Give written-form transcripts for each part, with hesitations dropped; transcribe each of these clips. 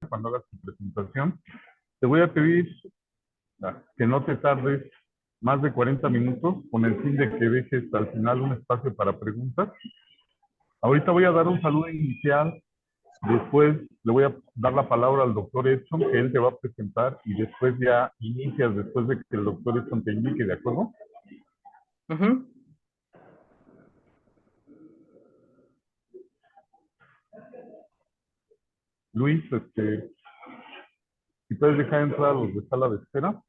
cuando hagas tu presentación. Te voy a pedir que no te tardes más de 40 minutos con el fin de que dejes al final un espacio para preguntas. Ahorita voy a dar un saludo inicial, después le voy a dar la palabra al doctor Edson, que él te va a presentar, y después ya inicias después de que el doctor Edson te indique, ¿de acuerdo? Luis, si puedes dejar entrar a los de sala de espera.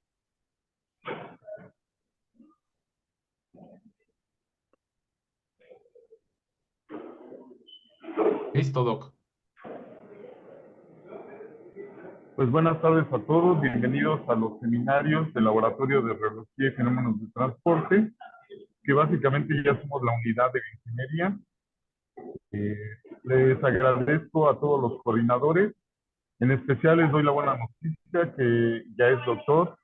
Listo, Doc. Pues buenas tardes a todos, bienvenidos a los seminarios del Laboratorio de Radiología y Fenómenos de Transporte, que básicamente ya somos la unidad de ingeniería. Les agradezco a todos los coordinadores, en especial les doy la buena noticia que ya es doctor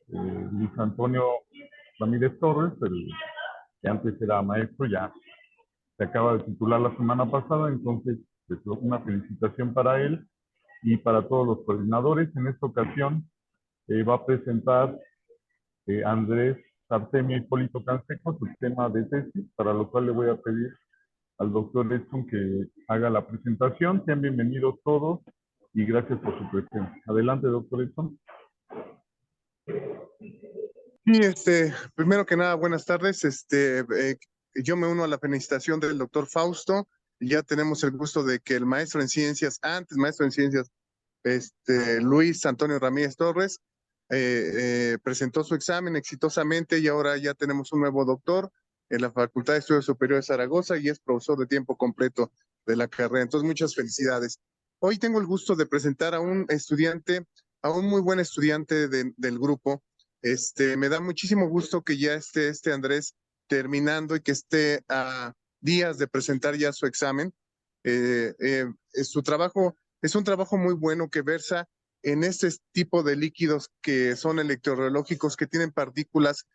Luis Antonio Ramírez Torres, el que antes era maestro, ya se acaba de titular la semana pasada, entonces pues, una felicitación para él y para todos los coordinadores. En esta ocasión va a presentar Andrés Artemio Hipólito Canseco su tema de tesis, para lo cual le voy a pedir al doctor Edson que haga la presentación. Sean bienvenidos todos y gracias por su presencia. Adelante, doctor Edson. Sí, primero que nada, buenas tardes. Yo me uno a la felicitación del doctor Fausto. Ya tenemos el gusto de que el maestro en ciencias, antes maestro en ciencias, Luis Antonio Ramírez Torres, presentó su examen exitosamente y ahora ya tenemos un nuevo doctor en la Facultad de Estudios Superiores de Zaragoza y es profesor de tiempo completo de la carrera. Entonces, muchas felicidades. Hoy tengo el gusto de presentar a un estudiante, a un muy buen estudiante del grupo. Me da muchísimo gusto que ya esté Andrés terminando y que esté a días de presentar ya su examen. Su trabajo es un trabajo muy bueno que versa en este tipo de líquidos que son electrorreológicos, que tienen partículas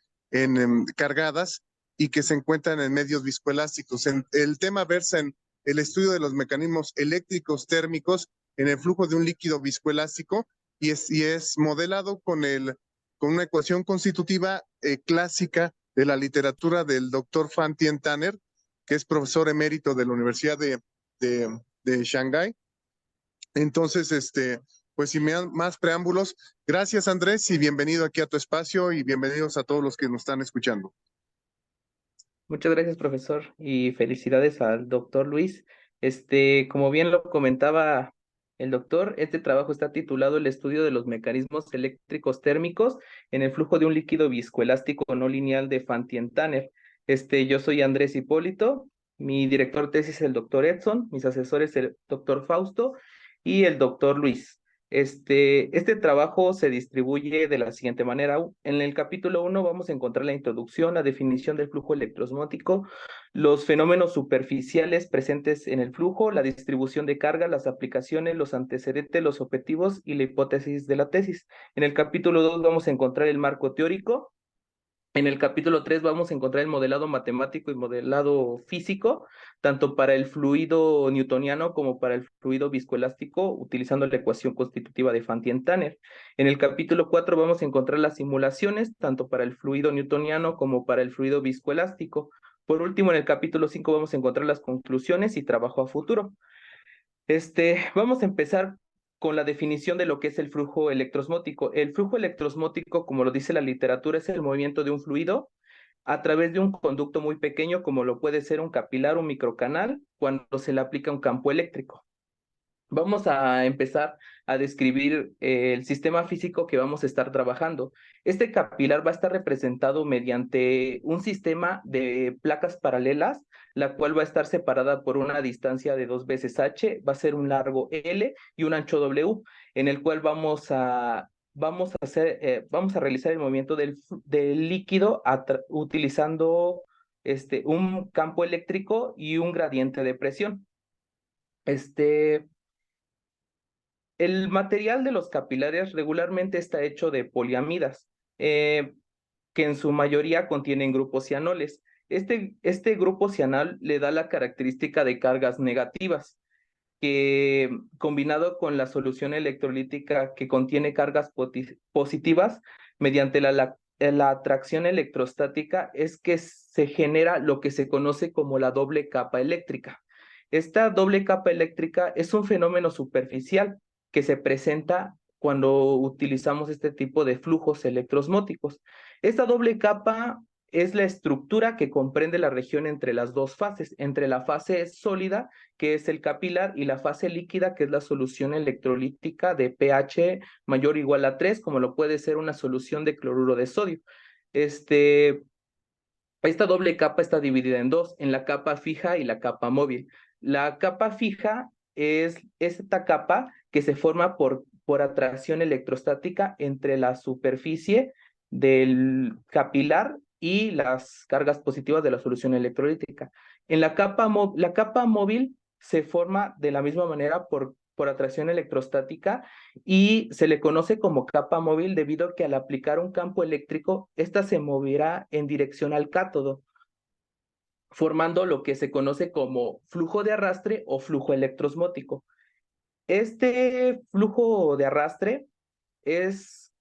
cargadas y que se encuentran en medios viscoelásticos. El tema versa en el estudio de los mecanismos eléctricos térmicos en el flujo de un líquido viscoelástico y es modelado con una ecuación constitutiva clásica de la literatura del doctor Phan Tien Tanner, que es profesor emérito de la Universidad de Shanghái. Entonces, pues sin más preámbulos, gracias Andrés y bienvenido aquí a tu espacio y bienvenidos a todos los que nos están escuchando. Muchas gracias, profesor, y felicidades al doctor Luis. Como bien lo comentaba el doctor, este trabajo está titulado El estudio de los mecanismos eléctricos térmicos en el flujo de un líquido viscoelástico no lineal de Phan Tien Tanner. Yo soy Andrés Hipólito, mi director de tesis es el doctor Edson, mis asesores el doctor Fausto y el doctor Luis. Este trabajo se distribuye de la siguiente manera. En el capítulo 1 vamos a encontrar la introducción, la definición del flujo electroosmótico, los fenómenos superficiales presentes en el flujo, la distribución de carga, las aplicaciones, los antecedentes, los objetivos y la hipótesis de la tesis. En el capítulo 2 vamos a encontrar el marco teórico. En el capítulo 3 vamos a encontrar el modelado matemático y modelado físico, tanto para el fluido newtoniano como para el fluido viscoelástico, utilizando la ecuación constitutiva de Phan Tien Tanner. En el capítulo 4 vamos a encontrar las simulaciones, tanto para el fluido newtoniano como para el fluido viscoelástico. Por último, en el capítulo 5 vamos a encontrar las conclusiones y trabajo a futuro. Vamos a empezar con la definición de lo que es el flujo electroosmótico. El flujo electroosmótico, como lo dice la literatura, es el movimiento de un fluido a través de un conducto muy pequeño, como lo puede ser un capilar, un microcanal, cuando se le aplica un campo eléctrico. Vamos a empezar a describir el sistema físico que vamos a estar trabajando. Este capilar va a estar representado mediante un sistema de placas paralelas, la cual va a estar separada por una distancia de 2 veces h, va a ser un largo L y un ancho W, en el cual vamos a realizar el movimiento del líquido utilizando un campo eléctrico y un gradiente de presión. El material de los capilares regularmente está hecho de poliamidas, que en su mayoría contienen grupos cianoles. Este grupo cianal le da la característica de cargas negativas. que combinado con la solución electrolítica que contiene cargas positivas, mediante la atracción electrostática, es que se genera lo que se conoce como la doble capa eléctrica. Esta doble capa eléctrica es un fenómeno superficial que se presenta cuando utilizamos este tipo de flujos electrosmóticos. Esta doble capa es la estructura que comprende la región entre las dos fases, entre la fase sólida, que es el capilar, y la fase líquida, que es la solución electrolítica de pH mayor o igual a 3, como lo puede ser una solución de cloruro de sodio. Esta doble capa está dividida en dos, en la capa fija y la capa móvil. La capa fija es esta capa que se forma por atracción electrostática entre la superficie del capilar y las cargas positivas de la solución electrolítica. En la capa móvil se forma de la misma manera por atracción electrostática y se le conoce como capa móvil debido a que al aplicar un campo eléctrico, ésta se moverá en dirección al cátodo, formando lo que se conoce como flujo de arrastre o flujo electrosmótico. Este flujo de arrastre es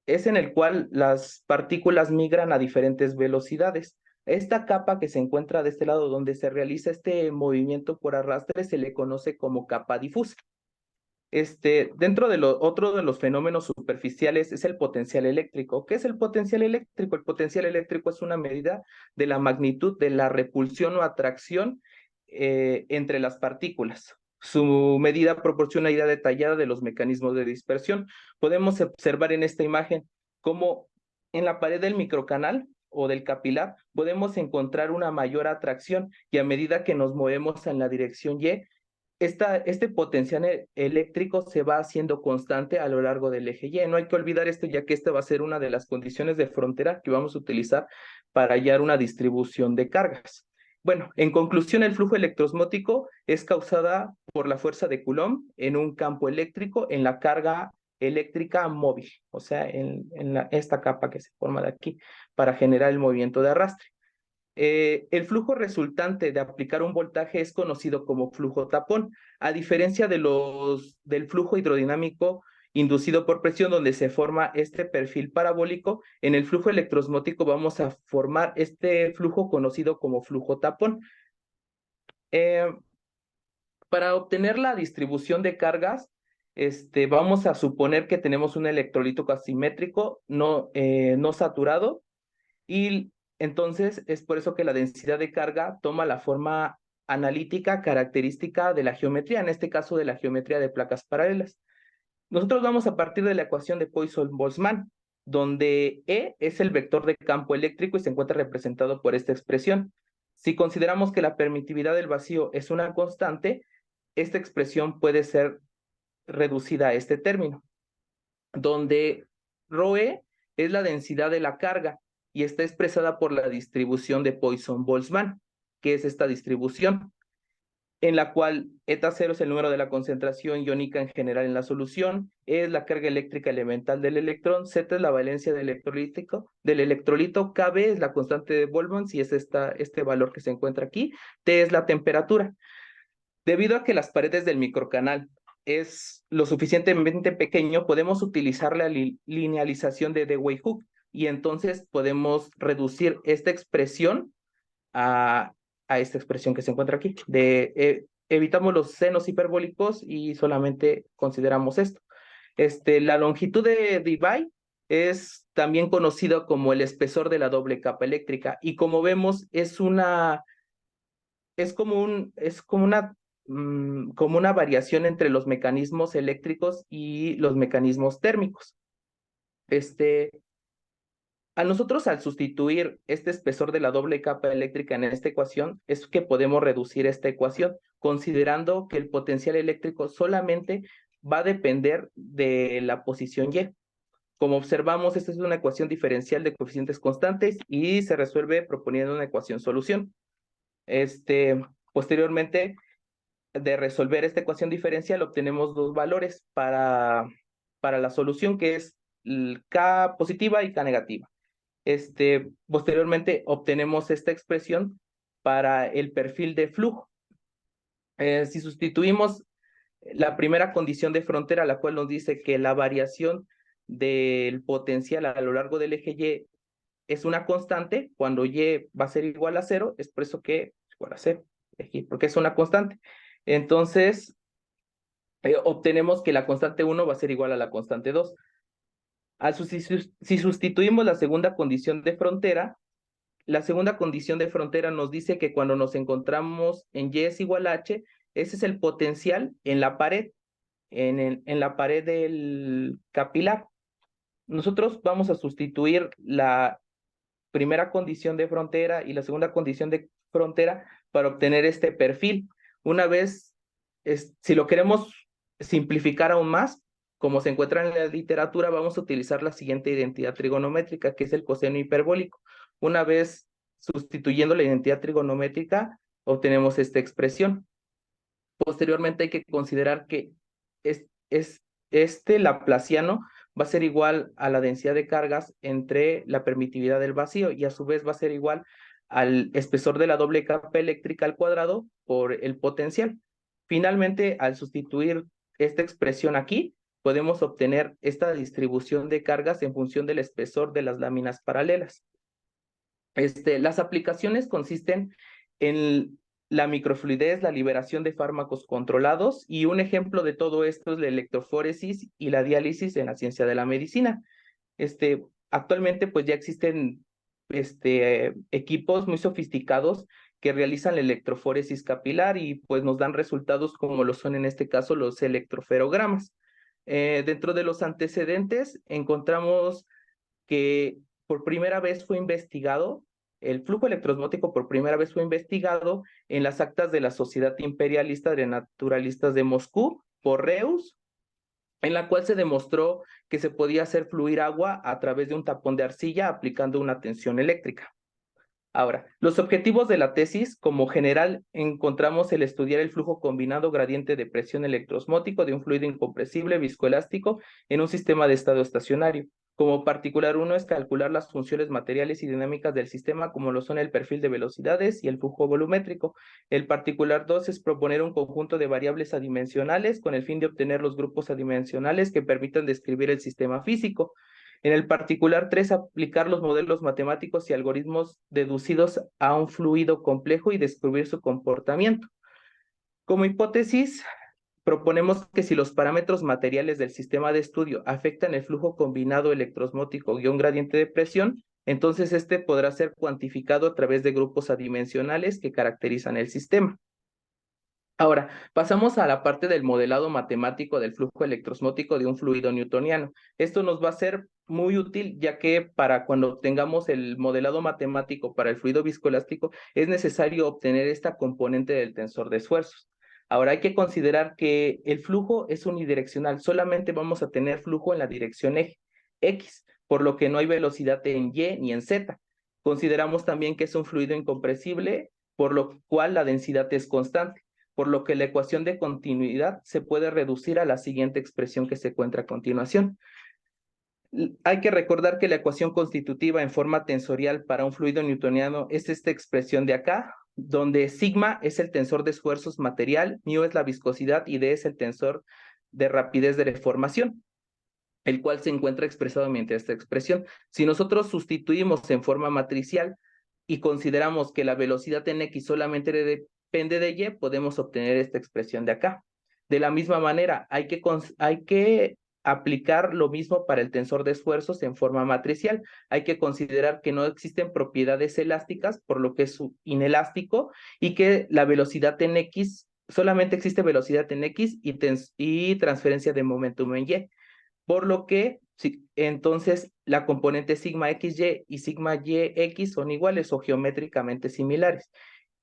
en el cual las partículas migran a diferentes velocidades. Esta capa que se encuentra de este lado donde se realiza este movimiento por arrastre se le conoce como capa difusa. Dentro de otro de los fenómenos superficiales es el potencial eléctrico. ¿Qué es el potencial eléctrico? El potencial eléctrico es una medida de la magnitud de la repulsión o atracción entre las partículas. Su medida proporciona una idea detallada de los mecanismos de dispersión. Podemos observar en esta imagen cómo en la pared del microcanal o del capilar podemos encontrar una mayor atracción y a medida que nos movemos en la dirección Y, este potencial eléctrico se va haciendo constante a lo largo del eje Y. No hay que olvidar esto, ya que esta va a ser una de las condiciones de frontera que vamos a utilizar para hallar una distribución de cargas. Bueno, en conclusión, el flujo electrosmótico es causada por la fuerza de Coulomb en un campo eléctrico en la carga eléctrica móvil, o sea, en esta capa que se forma de aquí para generar el movimiento de arrastre. El flujo resultante de aplicar un voltaje es conocido como flujo tapón, a diferencia del flujo hidrodinámico inducido por presión, donde se forma este perfil parabólico. En el flujo electrosmótico vamos a formar este flujo conocido como flujo tapón. Para obtener la distribución de cargas, vamos a suponer que tenemos un electrolito asimétrico no saturado, y entonces es por eso que la densidad de carga toma la forma analítica característica de la geometría, en este caso de la geometría de placas paralelas. Nosotros vamos a partir de la ecuación de Poisson-Boltzmann, donde E es el vector de campo eléctrico y se encuentra representado por esta expresión. Si consideramos que la permitividad del vacío es una constante, esta expresión puede ser reducida a este término, donde ρe es la densidad de la carga y está expresada por la distribución de Poisson-Boltzmann, que es esta distribución, en la cual eta0 es el número de la concentración iónica en general en la solución, E es la carga eléctrica elemental del electrón, Z es la valencia del electrolito, Kb es la constante de Boltzmann, y es este valor que se encuentra aquí, T es la temperatura. Debido a que las paredes del microcanal es lo suficientemente pequeño, podemos utilizar la linealización de Dewey-Cook y entonces podemos reducir esta expresión a esta expresión que se encuentra aquí. Evitamos los senos hiperbólicos y solamente consideramos esto. La longitud de Debye es también conocido como el espesor de la doble capa eléctrica y como vemos es como una variación entre los mecanismos eléctricos y los mecanismos térmicos. A nosotros, al sustituir este espesor de la doble capa eléctrica en esta ecuación, es que podemos reducir esta ecuación, considerando que el potencial eléctrico solamente va a depender de la posición Y. Como observamos, esta es una ecuación diferencial de coeficientes constantes y se resuelve proponiendo una ecuación solución. Posteriormente, de resolver esta ecuación diferencial, obtenemos dos valores para la solución, que es K positiva y K negativa. Posteriormente obtenemos esta expresión para el perfil de flujo. Si sustituimos la primera condición de frontera, la cual nos dice que la variación del potencial a lo largo del eje Y es una constante. Cuando Y va a ser igual a 0, es por eso que es igual a 0, porque es una constante. Entonces, obtenemos que la constante 1 va a ser igual a la constante 2. Si sustituimos la segunda condición de frontera, la segunda condición de frontera nos dice que cuando nos encontramos en Y es igual a H, ese es el potencial en la pared, en la pared del capilar. Nosotros vamos a sustituir la primera condición de frontera y la segunda condición de frontera para obtener este perfil. Una vez, si lo queremos simplificar aún más, como se encuentra en la literatura, vamos a utilizar la siguiente identidad trigonométrica, que es el coseno hiperbólico. Una vez sustituyendo la identidad trigonométrica, obtenemos esta expresión. Posteriormente hay que considerar que este laplaciano va a ser igual a la densidad de cargas entre la permitividad del vacío y a su vez va a ser igual al espesor de la doble capa eléctrica al cuadrado por el potencial. Finalmente, al sustituir esta expresión aquí, podemos obtener esta distribución de cargas en función del espesor de las láminas paralelas. Las aplicaciones consisten en la microfluidez, la liberación de fármacos controlados, y un ejemplo de todo esto es la electroforesis y la diálisis en la ciencia de la medicina. Actualmente pues ya existen equipos muy sofisticados que realizan la electroforesis capilar y pues nos dan resultados como lo son en este caso los electroferogramas. Dentro de los antecedentes encontramos que por primera vez fue investigado, el flujo electrosmótico por primera vez fue investigado en las actas de la Sociedad Imperialista de Naturalistas de Moscú por Reus, en la cual se demostró que se podía hacer fluir agua a través de un tapón de arcilla aplicando una tensión eléctrica. Ahora, los objetivos de la tesis, como general, encontramos el estudiar el flujo combinado gradiente de presión electrosmótico de un fluido incompresible viscoelástico en un sistema de estado estacionario. Como particular uno es calcular las funciones materiales y dinámicas del sistema, como lo son el perfil de velocidades y el flujo volumétrico. El particular 2 es proponer un conjunto de variables adimensionales con el fin de obtener los grupos adimensionales que permitan describir el sistema físico. En el particular 3, aplicar los modelos matemáticos y algoritmos deducidos a un fluido complejo y descubrir su comportamiento. Como hipótesis, proponemos que si los parámetros materiales del sistema de estudio afectan el flujo combinado electrosmótico-gradiente gradiente de presión, entonces este podrá ser cuantificado a través de grupos adimensionales que caracterizan el sistema. Ahora, pasamos a la parte del modelado matemático del flujo electrosmótico de un fluido newtoniano. Esto nos va a ser muy útil, ya que para cuando obtengamos el modelado matemático para el fluido viscoelástico, es necesario obtener esta componente del tensor de esfuerzos. Ahora hay que considerar que el flujo es unidireccional, solamente vamos a tener flujo en la dirección eje X, por lo que no hay velocidad en Y ni en Z. Consideramos también que es un fluido incompresible, por lo cual la densidad es constante, por lo que la ecuación de continuidad se puede reducir a la siguiente expresión que se encuentra a continuación. Hay que recordar que la ecuación constitutiva en forma tensorial para un fluido newtoniano es esta expresión de acá, donde sigma es el tensor de esfuerzos material, mu es la viscosidad y d es el tensor de rapidez de deformación, el cual se encuentra expresado mediante esta expresión. Si nosotros sustituimos en forma matricial y consideramos que la velocidad en X solamente depende de Y, podemos obtener esta expresión de acá. De la misma manera, hay que aplicar lo mismo para el tensor de esfuerzos en forma matricial. Hay que considerar que no existen propiedades elásticas, por lo que es inelástico, y que la velocidad en X, solamente existe velocidad en X y transferencia de momentum en Y. Por lo que entonces la componente sigma XY y sigma YX son iguales o geométricamente similares.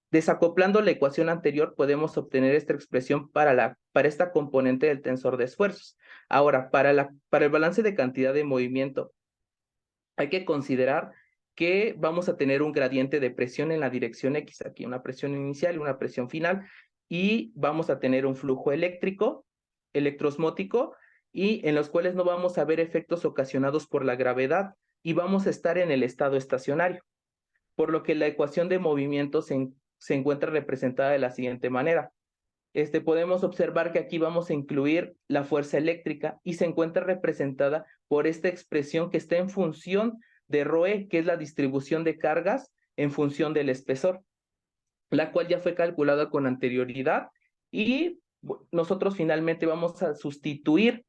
Desacoplando la ecuación anterior, podemos obtener esta expresión para esta componente del tensor de esfuerzos. Ahora, para el balance de cantidad de movimiento, hay que considerar que vamos a tener un gradiente de presión en la dirección X, aquí una presión inicial y una presión final, y vamos a tener un flujo electrosmótico, y en los cuales no vamos a ver efectos ocasionados por la gravedad, y vamos a estar en el estado estacionario. Por lo que la ecuación de movimiento se encuentra representada de la siguiente manera. podemos observar que aquí vamos a incluir la fuerza eléctrica y se encuentra representada por esta expresión que está en función de ρe, que es la distribución de cargas en función del espesor, la cual ya fue calculada con anterioridad y nosotros finalmente vamos a sustituir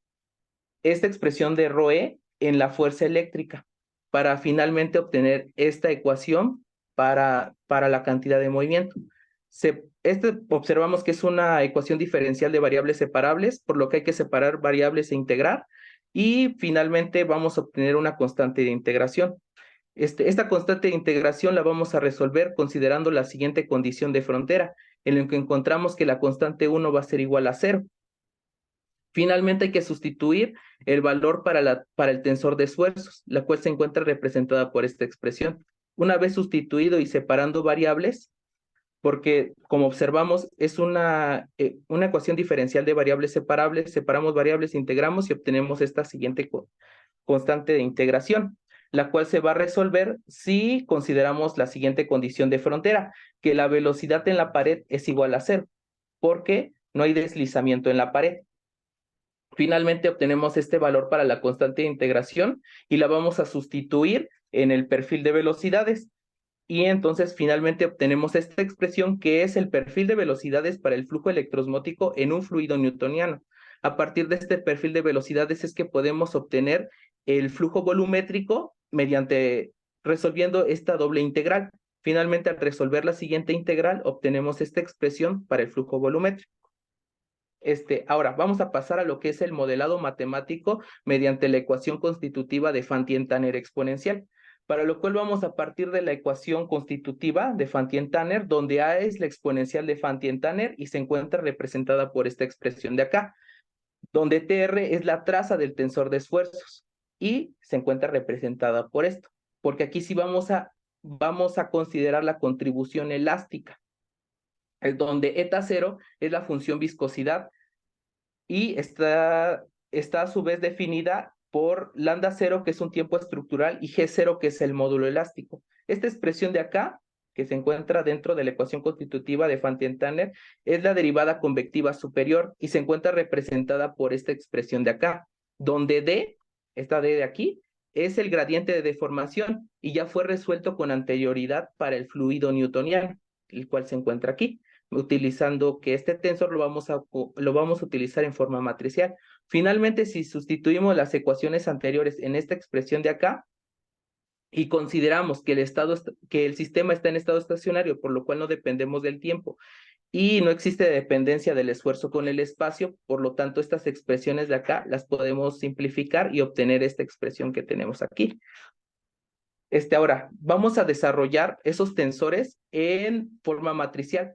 esta expresión de ρe en la fuerza eléctrica para finalmente obtener esta ecuación para la cantidad de movimiento. Observamos que es una ecuación diferencial de variables separables, por lo que hay que separar variables e integrar, y finalmente vamos a obtener una constante de integración. Esta constante de integración la vamos a resolver considerando la siguiente condición de frontera, en la que encontramos que la constante 1 va a ser igual a 0. Finalmente hay que sustituir el valor para el tensor de esfuerzos, la cual se encuentra representada por esta expresión. Una vez sustituido y separando variables, porque como observamos es una ecuación diferencial de variables separables, separamos variables, integramos y obtenemos esta siguiente constante de integración, la cual se va a resolver si consideramos la siguiente condición de frontera, que la velocidad en la pared es igual a 0, porque no hay deslizamiento en la pared. Finalmente obtenemos este valor para la constante de integración y la vamos a sustituir en el perfil de velocidades. Y entonces finalmente obtenemos esta expresión que es el perfil de velocidades para el flujo electroosmótico en un fluido newtoniano. A partir de este perfil de velocidades es que podemos obtener el flujo volumétrico resolviendo esta doble integral. Finalmente, al resolver la siguiente integral, obtenemos esta expresión para el flujo volumétrico. Ahora, vamos a pasar a lo que es el modelado matemático mediante la ecuación constitutiva de Fantine-Tanner exponencial, para lo cual vamos a partir de la ecuación constitutiva de Fantine-Tanner, donde A es la exponencial de Fantine-Tanner y se encuentra representada por esta expresión de acá, donde TR es la traza del tensor de esfuerzos y se encuentra representada por esto, porque aquí sí vamos a considerar la contribución elástica, donde eta 0 es la función viscosidad y está a su vez definida por lambda 0, que es un tiempo estructural, y G0, que es el módulo elástico. Esta expresión de acá, que se encuentra dentro de la ecuación constitutiva de Fantine-Tanner, es la derivada convectiva superior y se encuentra representada por esta expresión de acá, donde D, esta D de aquí, es el gradiente de deformación y ya fue resuelto con anterioridad para el fluido newtoniano, el cual se encuentra aquí, utilizando que este tensor lo vamos a utilizar en forma matricial. Finalmente, si sustituimos las ecuaciones anteriores en esta expresión de acá y consideramos que el sistema está en estado estacionario, por lo cual no dependemos del tiempo y no existe dependencia del esfuerzo con el espacio, por lo tanto, estas expresiones de acá las podemos simplificar y obtener esta expresión que tenemos aquí. Ahora, vamos a desarrollar esos tensores en forma matricial.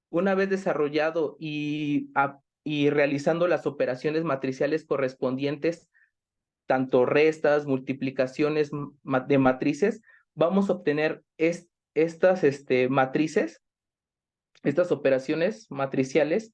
Una vez desarrollado y realizando las operaciones matriciales correspondientes, tanto restas, multiplicaciones de matrices, vamos a obtener estas matrices, estas operaciones matriciales,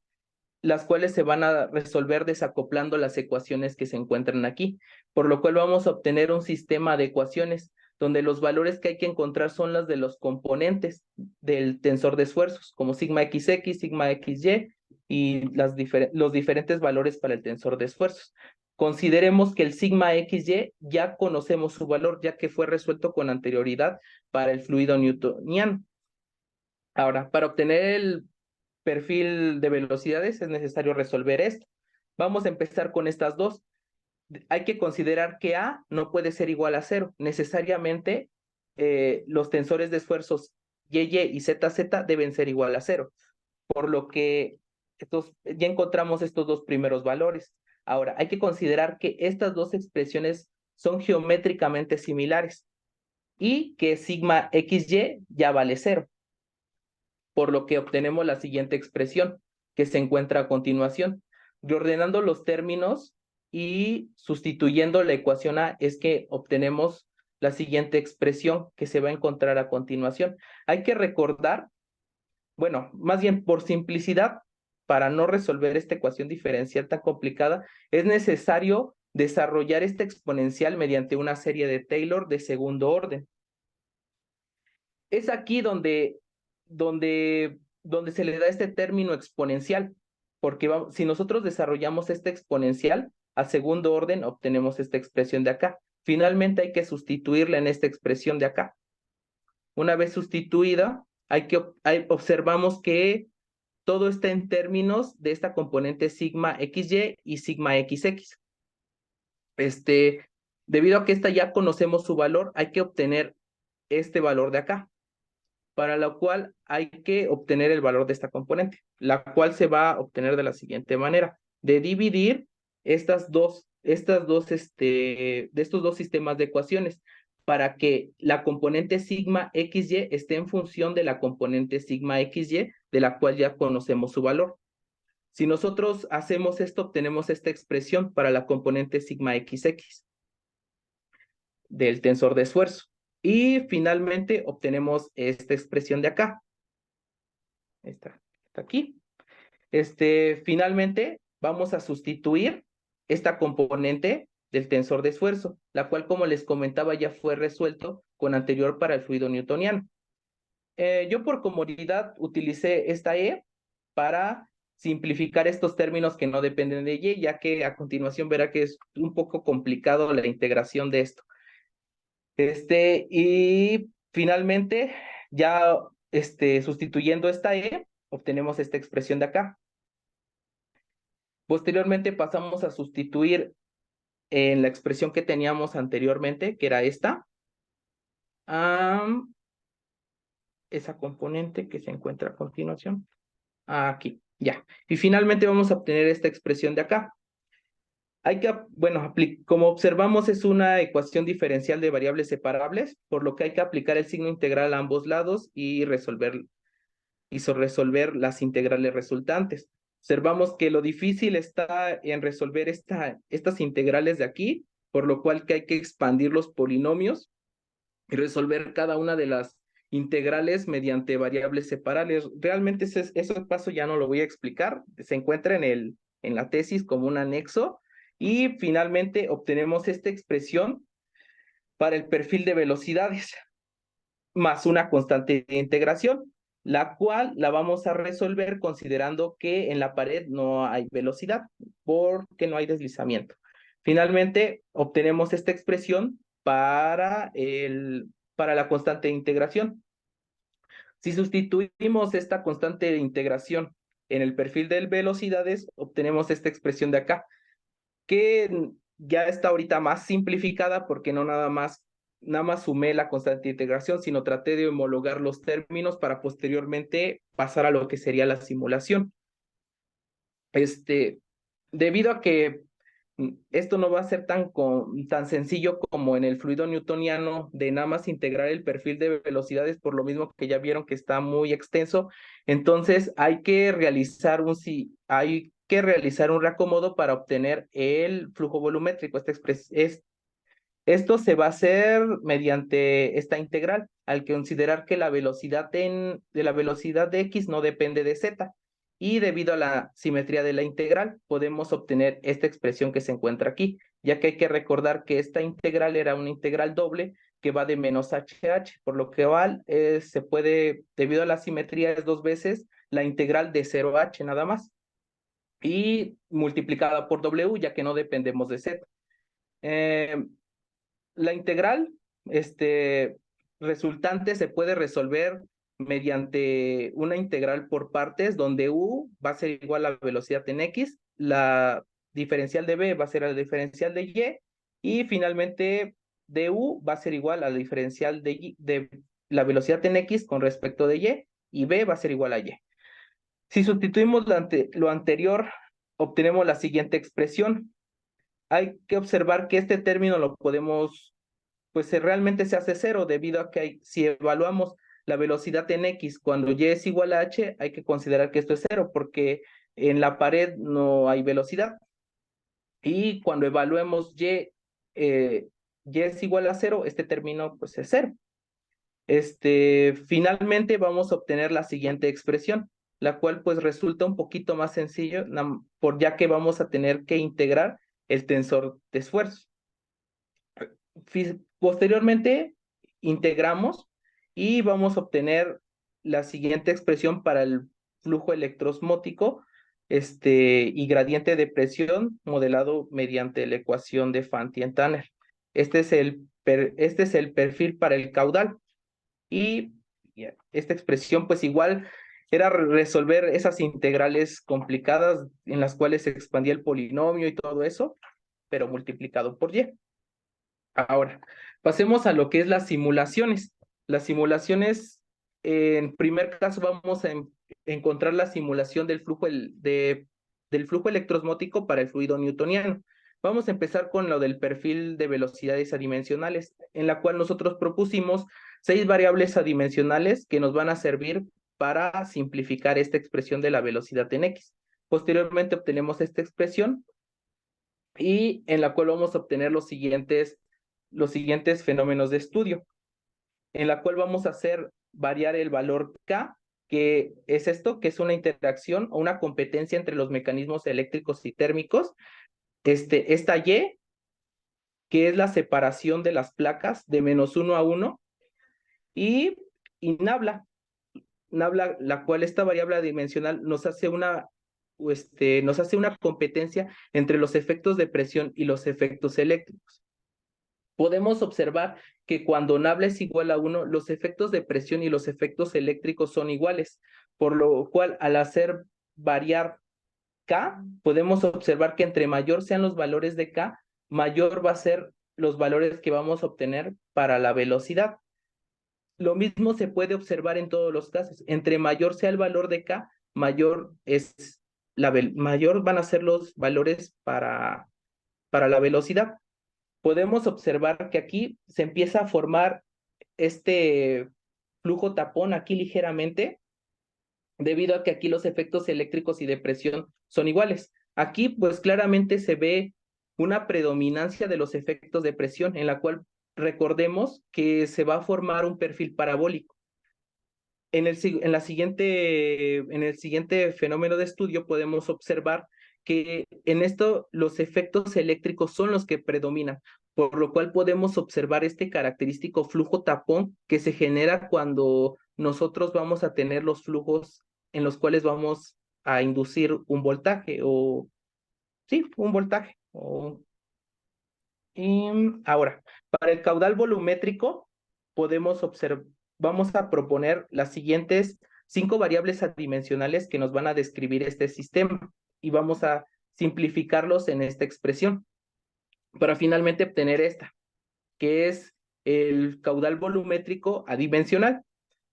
las cuales se van a resolver desacoplando las ecuaciones que se encuentran aquí, por lo cual vamos a obtener un sistema de ecuaciones donde los valores que hay que encontrar son los de los componentes del tensor de esfuerzos, como sigma xx, sigma xy y los diferentes valores para el tensor de esfuerzos. Consideremos que el sigma xy ya conocemos su valor, ya que fue resuelto con anterioridad para el fluido newtoniano. Ahora, para obtener el perfil de velocidades es necesario resolver esto. Vamos a empezar con estas dos. Hay que considerar que A no puede ser igual a 0. Necesariamente los tensores de esfuerzos YY y ZZ deben ser igual a 0. Por lo que ya encontramos estos dos primeros valores. Ahora, hay que considerar que estas dos expresiones son geométricamente similares y que sigma XY ya vale 0. Por lo que obtenemos la siguiente expresión que se encuentra a continuación. Reordenando los términos y sustituyendo la ecuación A es que obtenemos la siguiente expresión que se va a encontrar a continuación. Hay que recordar, bueno, más bien por simplicidad, para no resolver esta ecuación diferencial tan complicada, es necesario desarrollar esta exponencial mediante una serie de Taylor de segundo orden. Es aquí donde se le da este término exponencial, porque si nosotros desarrollamos esta exponencial, a segundo orden obtenemos esta expresión de acá. Finalmente hay que sustituirla en esta expresión de acá. Una vez sustituida, observamos que todo está en términos de esta componente sigma XY y sigma XX. Debido a que esta ya conocemos su valor, hay que obtener este valor de acá, para lo cual hay que obtener el valor de esta componente, la cual se va a obtener de la siguiente manera, de dividir de estos dos sistemas de ecuaciones, para que la componente sigma XY esté en función de la componente sigma XY, de la cual ya conocemos su valor. Si nosotros hacemos esto, obtenemos esta expresión para la componente sigma XX del tensor de esfuerzo. Y finalmente obtenemos esta expresión de acá. Está aquí. Finalmente vamos a sustituir esta componente del tensor de esfuerzo, la cual, como les comentaba, ya fue resuelto con anterior para el fluido newtoniano. Yo por comodidad utilicé esta E para simplificar estos términos que no dependen de Y, ya que a continuación verá que es un poco complicado la integración de esto. Y finalmente, ya sustituyendo esta E, obtenemos esta expresión de acá. Posteriormente pasamos a sustituir en la expresión que teníamos anteriormente, que era esta, esa componente que se encuentra a continuación. Aquí, ya. Y finalmente vamos a obtener esta expresión de acá. Como observamos, es una ecuación diferencial de variables separables, por lo que hay que aplicar el signo integral a ambos lados y resolver las integrales resultantes. Observamos que lo difícil está en resolver estas integrales de aquí, por lo cual que hay que expandir los polinomios y resolver cada una de las integrales mediante variables separables. Realmente ese paso ya no lo voy a explicar, se encuentra en la tesis como un anexo, y finalmente obtenemos esta expresión para el perfil de velocidades, más una constante de integración, la cual la vamos a resolver considerando que en la pared no hay velocidad, porque no hay deslizamiento. Finalmente, obtenemos esta expresión para la constante de integración. Si sustituimos esta constante de integración en el perfil de velocidades, obtenemos esta expresión de acá, que ya está ahorita más simplificada porque no nada más sumé la constante de integración, sino traté de homologar los términos para posteriormente pasar a lo que sería la simulación. Debido a que esto no va a ser tan sencillo como en el fluido newtoniano de nada más integrar el perfil de velocidades, por lo mismo que ya vieron que está muy extenso, entonces hay que realizar un reacomodo para obtener el flujo volumétrico. Esto se va a hacer mediante esta integral, al considerar que la velocidad de la velocidad de x no depende de z. Y debido a la simetría de la integral, podemos obtener esta expresión que se encuentra aquí, ya que hay que recordar que esta integral era una integral doble que va de menos HH, por lo que debido a la simetría, es 2 veces la integral de 0H nada más, y multiplicada por W, ya que no dependemos de Z. La integral resultante se puede resolver mediante una integral por partes, donde U va a ser igual a la velocidad en X, la diferencial de B va a ser la diferencial de Y, y finalmente du va a ser igual a la diferencial de la velocidad en X con respecto de y B va a ser igual a Y. Si sustituimos lo anterior, obtenemos la siguiente expresión. Hay que observar que este término lo podemos, pues realmente se hace cero, debido a que si evaluamos la velocidad en X cuando Y es igual a H, hay que considerar que esto es cero, porque en la pared no hay velocidad. Y cuando evaluemos Y es igual a cero, este término pues es cero. Finalmente vamos a obtener la siguiente expresión, la cual pues resulta un poquito más sencillo, ya que vamos a tener que integrar el tensor de esfuerzo. Posteriormente integramos y vamos a obtener la siguiente expresión para el flujo electrosmótico, y gradiente de presión modelado mediante la ecuación de Fanti-Tanner. Este es el perfil para el caudal. Y esta expresión, pues igual era resolver esas integrales complicadas en las cuales se expandía el polinomio y todo eso, pero multiplicado por y. Ahora, pasemos a lo que es las simulaciones. Las simulaciones, en primer caso, vamos a encontrar la simulación del flujo, del flujo electrosmótico para el fluido newtoniano. Vamos a empezar con lo del perfil de velocidades adimensionales, en la cual nosotros propusimos 6 variables adimensionales que nos van a servir para simplificar esta expresión de la velocidad en X. Posteriormente obtenemos esta expresión y en la cual vamos a obtener los siguientes fenómenos de estudio, en la cual vamos a hacer variar el valor K, que es esto, que es una interacción o una competencia entre los mecanismos eléctricos y térmicos. Esta Y, que es la separación de las placas de -1 a 1, y nabla, la cual esta variable dimensional nos hace una competencia entre los efectos de presión y los efectos eléctricos. Podemos observar que cuando nabla es igual a 1, los efectos de presión y los efectos eléctricos son iguales, por lo cual al hacer variar K, podemos observar que entre mayor sean los valores de K, mayor va a ser los valores que vamos a obtener para la velocidad. Lo mismo se puede observar en todos los casos. Entre mayor sea el valor de K, mayor van a ser los valores para la velocidad. Podemos observar que aquí se empieza a formar este flujo tapón aquí ligeramente, debido a que aquí los efectos eléctricos y de presión son iguales. Aquí pues claramente se ve una predominancia de los efectos de presión, en la cual recordemos que se va a formar un perfil parabólico. En el siguiente fenómeno de estudio podemos observar que en esto los efectos eléctricos son los que predominan, por lo cual podemos observar este característico flujo tapón que se genera cuando nosotros vamos a tener los flujos en los cuales vamos a inducir un voltaje un voltaje. Y ahora, para el caudal volumétrico vamos a proponer las siguientes 5 variables adimensionales que nos van a describir este sistema y vamos a simplificarlos en esta expresión para finalmente obtener esta, que es el caudal volumétrico adimensional,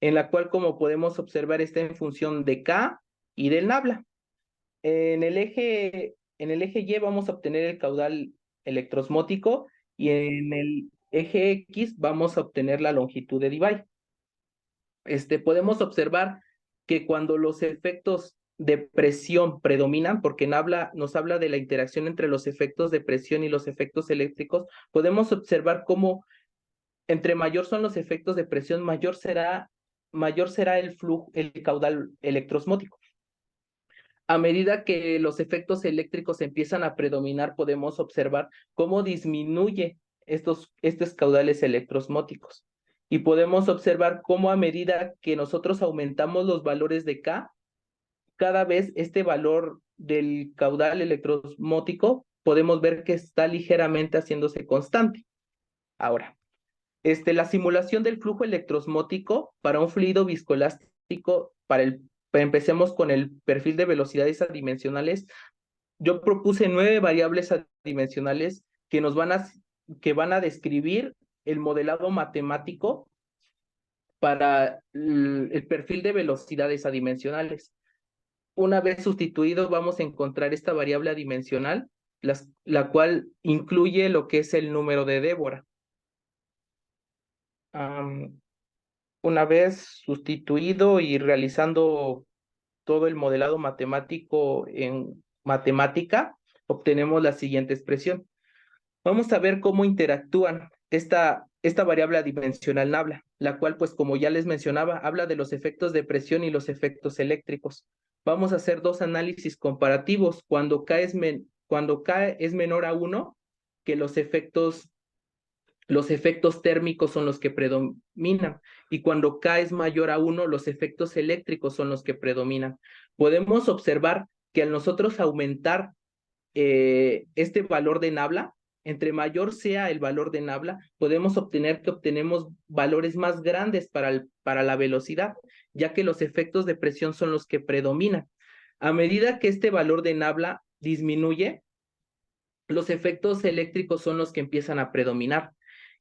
en la cual, como podemos observar, está en función de K y del nabla. En el eje Y vamos a obtener el caudal electrosmótico y en el eje X vamos a obtener la longitud de Debye. Podemos observar que cuando los efectos de presión predominan, porque nos habla de la interacción entre los efectos de presión y los efectos eléctricos, podemos observar cómo entre mayor son los efectos de presión, mayor será el caudal electrosmótico. A medida que los efectos eléctricos empiezan a predominar, podemos observar cómo disminuye estos caudales electrosmóticos. Y podemos observar cómo a medida que nosotros aumentamos los valores de K, cada vez este valor del caudal electrosmótico podemos ver que está ligeramente haciéndose constante. Ahora, la simulación del flujo electrosmótico para un fluido viscoelástico, empecemos con el perfil de velocidades adimensionales. Yo propuse 9 variables adimensionales que van a describir el modelado matemático para el perfil de velocidades adimensionales. Una vez sustituido, vamos a encontrar esta variable adimensional, la cual incluye lo que es el número de Débora. Una vez sustituido y realizando todo el modelado matemático en matemática, obtenemos la siguiente expresión. Vamos a ver cómo interactúan esta variable adimensional nabla, la cual, pues como ya les mencionaba, habla de los efectos de presión y los efectos eléctricos. Vamos a hacer 2 análisis comparativos. Cuando K es menor a 1, que los efectos térmicos son los que predominan, y cuando K es mayor a 1, los efectos eléctricos son los que predominan. Podemos observar que al nosotros aumentar este valor de Nabla, entre mayor sea el valor de Nabla, podemos obtener que obtenemos valores más grandes para la velocidad, ya que los efectos de presión son los que predominan. A medida que este valor de Nabla disminuye, los efectos eléctricos son los que empiezan a predominar.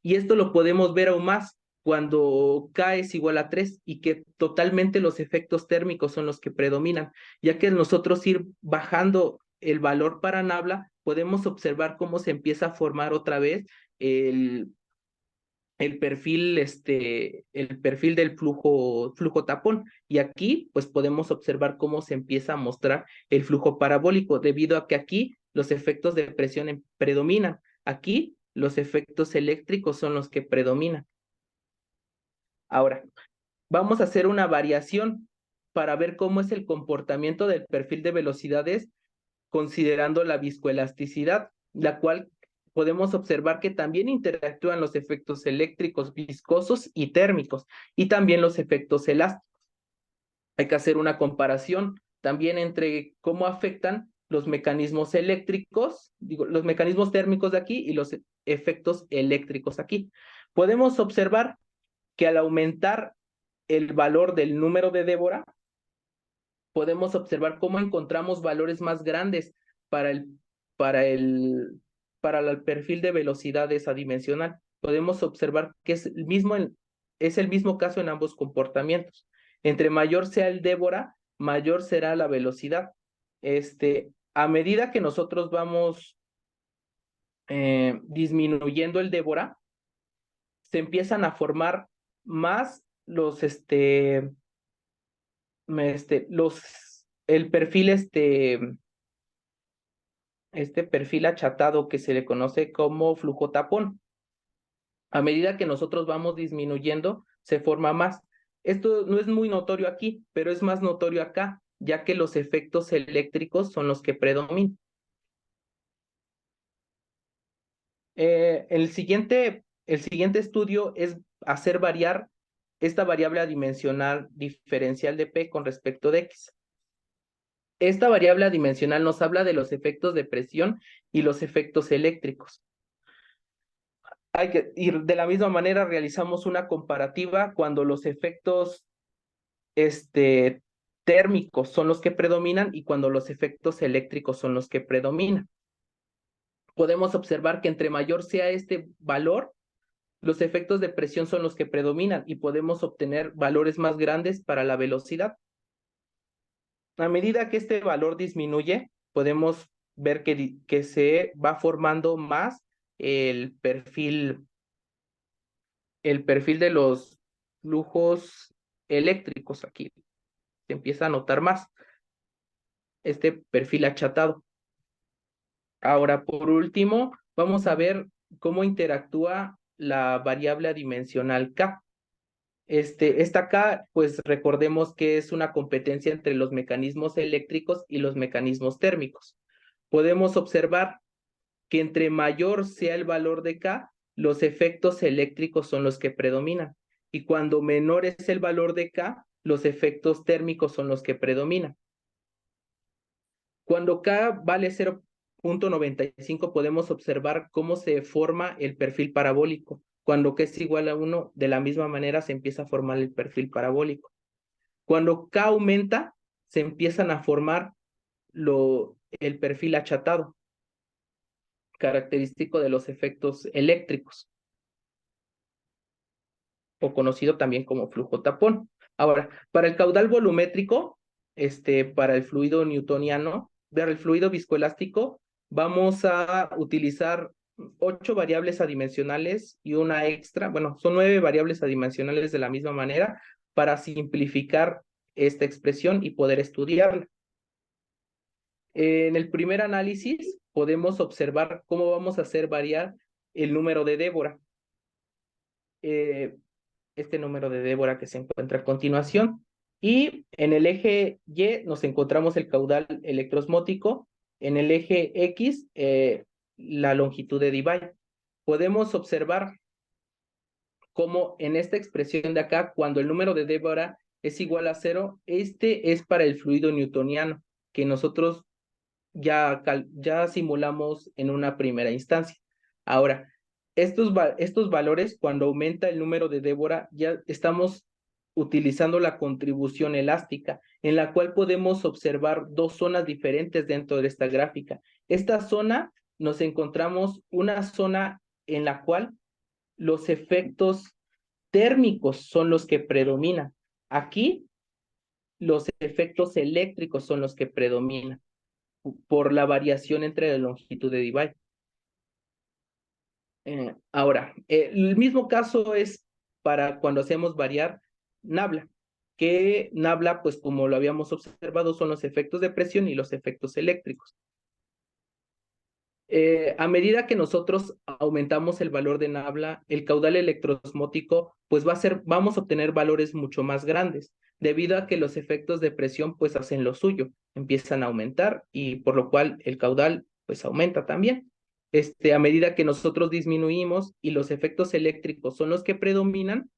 Y esto lo podemos ver aún más cuando K es igual a 3 y que totalmente los efectos térmicos son los que predominan, ya que nosotros ir bajando el valor para Nabla, podemos observar cómo se empieza a formar otra vez el perfil del flujo tapón. Y aquí, pues podemos observar cómo se empieza a mostrar el flujo parabólico, debido a que aquí los efectos de presión predominan. Aquí los efectos eléctricos son los que predominan. Ahora, vamos a hacer una variación para ver cómo es el comportamiento del perfil de velocidades considerando la viscoelasticidad, la cual podemos observar que también interactúan los efectos eléctricos, viscosos y térmicos, y también los efectos elásticos. Hay que hacer una comparación también entre cómo afectan los mecanismos eléctricos, los mecanismos térmicos de aquí y los efectos eléctricos aquí. Podemos observar que al aumentar el valor del número de Débora, podemos observar cómo encontramos valores más grandes para el perfil de velocidades adimensional. Podemos observar que es el mismo caso en ambos comportamientos. Entre mayor sea el Débora, mayor será la velocidad. A medida que nosotros vamos disminuyendo el Débora, se empiezan a formar más el perfil perfil achatado que se le conoce como flujo tapón. A medida que nosotros vamos disminuyendo, se forma más. Esto no es muy notorio aquí, pero es más notorio acá, ya que los efectos eléctricos son los que predominan. El siguiente estudio es hacer variar esta variable adimensional diferencial de P con respecto de X. Esta variable adimensional nos habla de los efectos de presión y los efectos eléctricos. Y de la misma manera realizamos una comparativa cuando los efectos térmicos son los que predominan y cuando los efectos eléctricos son los que predominan. Podemos observar que entre mayor sea este valor, los efectos de presión son los que predominan y podemos obtener valores más grandes para la velocidad. A medida que este valor disminuye, podemos ver que se va formando más el perfil de los flujos eléctricos aquí. Se empieza a notar más este perfil achatado. Ahora, por último, vamos a ver cómo interactúa la variable adimensional K. Esta K, pues recordemos que es una competencia entre los mecanismos eléctricos y los mecanismos térmicos. Podemos observar que entre mayor sea el valor de K, los efectos eléctricos son los que predominan. Y cuando menor es el valor de K, los efectos térmicos son los que predominan. Cuando K vale 0.95, podemos observar cómo se forma el perfil parabólico. Cuando K es igual a 1, de la misma manera se empieza a formar el perfil parabólico. Cuando K aumenta, se empiezan a formar el perfil achatado, característico de los efectos eléctricos, o conocido también como flujo tapón. Ahora, para el caudal volumétrico, para el fluido newtoniano, para el fluido viscoelástico, vamos a utilizar 8 variables adimensionales y una extra. Bueno, son 9 variables adimensionales de la misma manera para simplificar esta expresión y poder estudiarla. En el primer análisis podemos observar cómo vamos a hacer variar el número de Débora. Este número de Débora que se encuentra a continuación. Y en el eje Y nos encontramos el caudal electroosmótico. En el eje X, la longitud de Debye. Podemos observar cómo en esta expresión de acá, cuando el número de Débora es igual a 0, este es para el fluido newtoniano. que nosotros ya simulamos en una primera instancia. Ahora, estos valores, cuando aumenta el número de Débora, ya estamos utilizando la contribución elástica, en la cual podemos observar dos zonas diferentes dentro de esta gráfica. Esta zona, nos encontramos una zona en la cual los efectos térmicos son los que predominan. Aquí, los efectos eléctricos son los que predominan por la variación entre la longitud de Debye. Ahora, el mismo caso es para cuando hacemos variar Nabla, que Nabla, pues como lo habíamos observado, son los efectos de presión y los efectos eléctricos. A medida que nosotros aumentamos el valor de Nabla, el caudal electroosmótico, pues vamos a obtener valores mucho más grandes, debido a que los efectos de presión pues hacen lo suyo, empiezan a aumentar y por lo cual el caudal pues aumenta también. A medida que nosotros disminuimos y los efectos eléctricos son los que predominan,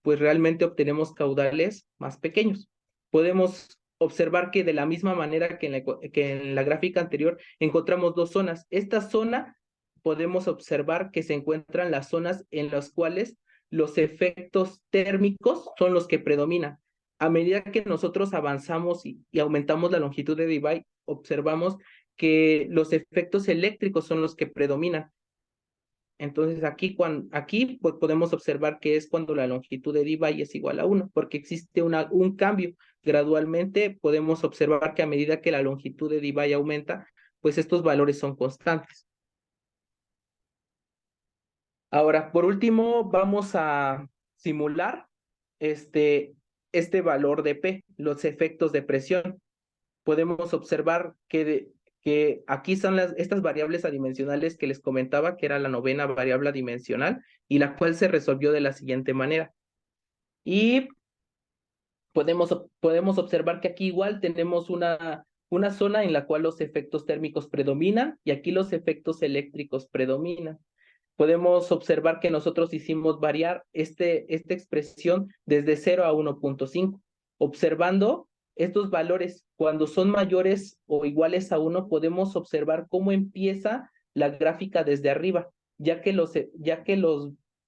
pues realmente obtenemos caudales más pequeños. Podemos observar que de la misma manera que en la gráfica anterior encontramos dos zonas. Esta zona podemos observar que se encuentran las zonas en las cuales los efectos térmicos son los que predominan. A medida que nosotros avanzamos y aumentamos la longitud de Debye, observamos que los efectos eléctricos son los que predominan. Entonces aquí pues podemos observar que es cuando la longitud de Debye es igual a 1, porque existe un cambio. Gradualmente podemos observar que a medida que la longitud de Debye aumenta, pues estos valores son constantes. Ahora, por último, vamos a simular este valor de P, los efectos de presión. Podemos observar que aquí son estas variables adimensionales que les comentaba, que era la novena variable adimensional, y la cual se resolvió de la siguiente manera. Y podemos observar que aquí igual tenemos una zona en la cual los efectos térmicos predominan, y aquí los efectos eléctricos predominan. Podemos observar que nosotros hicimos variar esta expresión desde 0 a 1.5, observando estos valores. Cuando son mayores o iguales a 1, podemos observar cómo empieza la gráfica desde arriba, ya que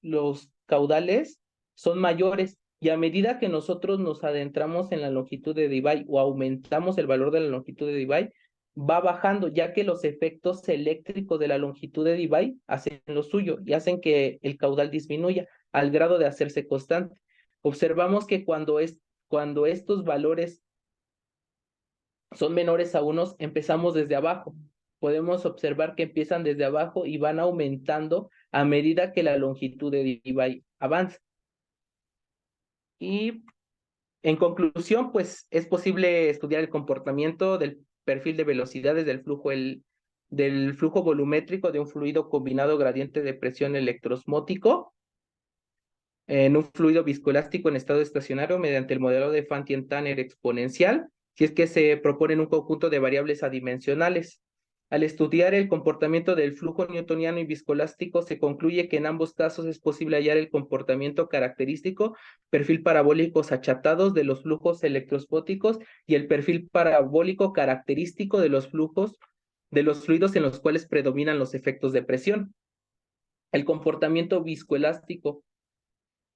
los caudales son mayores, y a medida que nosotros nos adentramos en la longitud de Debye o aumentamos el valor de la longitud de Debye, va bajando, ya que los efectos eléctricos de la longitud de Debye hacen lo suyo y hacen que el caudal disminuya al grado de hacerse constante. Observamos que cuando estos valores son menores a 1, empezamos desde abajo. Podemos observar que empiezan desde abajo y van aumentando a medida que la longitud de Debye avanza. Y en conclusión, pues es posible estudiar el comportamiento del perfil de velocidades del flujo volumétrico de un fluido combinado gradiente de presión electroosmótico en un fluido viscoelástico en estado estacionario mediante el modelo de Fantin-Tanner exponencial, si es que se proponen un conjunto de variables adimensionales. Al estudiar el comportamiento del flujo newtoniano y viscoelástico, se concluye que en ambos casos es posible hallar el comportamiento característico, perfil parabólicos achatados de los flujos electroosmóticos y el perfil parabólico característico de los fluidos en los cuales predominan los efectos de presión. El comportamiento viscoelástico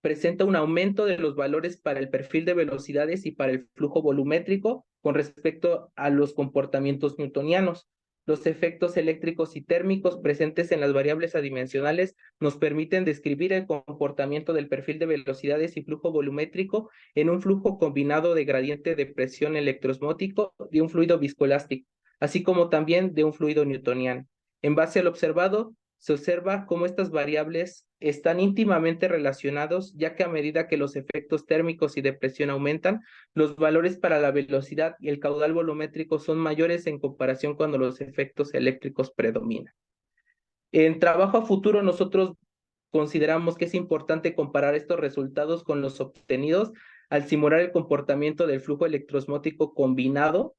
presenta un aumento de los valores para el perfil de velocidades y para el flujo volumétrico con respecto a los comportamientos newtonianos. Los efectos eléctricos y térmicos presentes en las variables adimensionales nos permiten describir el comportamiento del perfil de velocidades y flujo volumétrico en un flujo combinado de gradiente de presión electroosmótico de un fluido viscoelástico, así como también de un fluido newtoniano. En base al observado, se observa cómo estas variables están íntimamente relacionados, ya que a medida que los efectos térmicos y de presión aumentan, los valores para la velocidad y el caudal volumétrico son mayores en comparación cuando los efectos eléctricos predominan. En trabajo a futuro, nosotros consideramos que es importante comparar estos resultados con los obtenidos al simular el comportamiento del flujo electroosmótico combinado